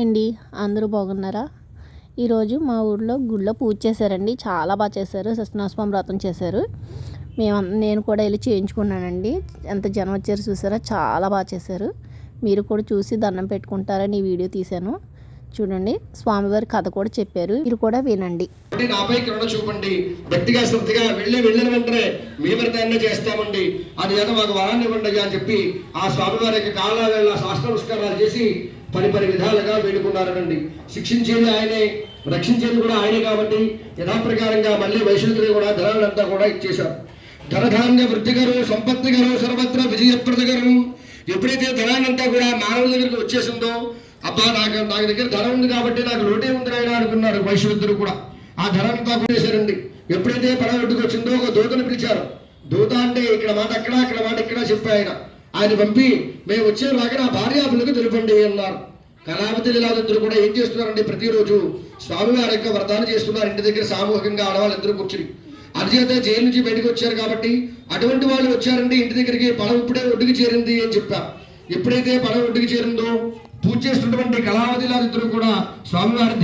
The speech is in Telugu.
అండి అందరూ బాగున్నారా? ఈరోజు మా ఊర్లో గుళ్ళో పూజ చేశారండి. చాలా బాగా చేశారు. సత్యనారాయణ వ్రతం చేశారు. నేను కూడా వెళ్ళి చేయించుకున్నానండి. ఎంత జనం వచ్చారు చూసారా? చాలా బాగా చేశారు. మీరు కూడా చూసి దండం పెట్టుకుంటారని ఈ వీడియో తీశాను. చూడండి, స్వామివారి కథ కూడా చెప్పారు. మీరు కూడా వినండి. నాపై కరుణ చూపండి, భక్తిగా శ్రద్ధగా వెళ్ళిన వెంటనే మీ వ్రతాన్ని చేస్తామండి, అది ఏదో మాకు వరాన్ని ఇవ్వండి అని చెప్పి ఆ స్వామివారి యొక్క కాళ్ళ శాస్త్ర నమస్కారాలు చేసి పలు విధాలుగా వేడుకున్నారండి. శిక్షించేది ఆయనే, రక్షించేది కూడా ఆయనే కాబట్టి యథాప్రకారంగా మళ్ళీ వైశుద్ధులు కూడా ధనాలంతా కూడా ఇచ్చేశారు. ధనధాన్య వృద్ధిగరు, సంపత్తిగరు, సర్వత్ర విజయప్రదగరు. ఎప్పుడైతే ధనాన్నంతా కూడా మానవుల దగ్గరికి వచ్చేసిందో, అబ్బా నాకు దగ్గర ధనం ఉంది కాబట్టి నాకు లోటే ఉంది ఆయన అనుకున్నాడు వైశ్యుద్ధుడు కూడా. ఆ ధనాన్నంతా చేశారండి. ఎప్పుడైతే పడవ ఒడ్డుకు వచ్చిందో ఒక దూతను పిలిచారు. దూత అంటే ఇక్కడ మాట అక్కడ, అక్కడ మాట ఇక్కడ చెప్పి ఆయన పంపి మేము వచ్చేలాగా నా భార్యాపులకు తెలుపండి అన్నారు. కళావతి లీలాదంతులు కూడా ఏం చేస్తున్నారండి, ప్రతిరోజు స్వామివారి యొక్క వ్రతాన్ని చేస్తున్నారు. ఇంటి దగ్గర సామూహికంగా ఆడవాళ్ళు ఇద్దరు కూర్చుని. అందుచేత జైలు నుంచి బయటకు వచ్చారు కాబట్టి అటువంటి వాళ్ళు వచ్చారండి ఇంటి దగ్గరికి. పడవ ఇప్పుడే ఒడ్డుకు చేరింది అని చెప్పారు. ఎప్పుడైతే పడవ ఒడ్డుకు చేరిందో పూజ చేస్తున్నటువంటి కళావతి లీలాదంతులు కూడా స్వామివారి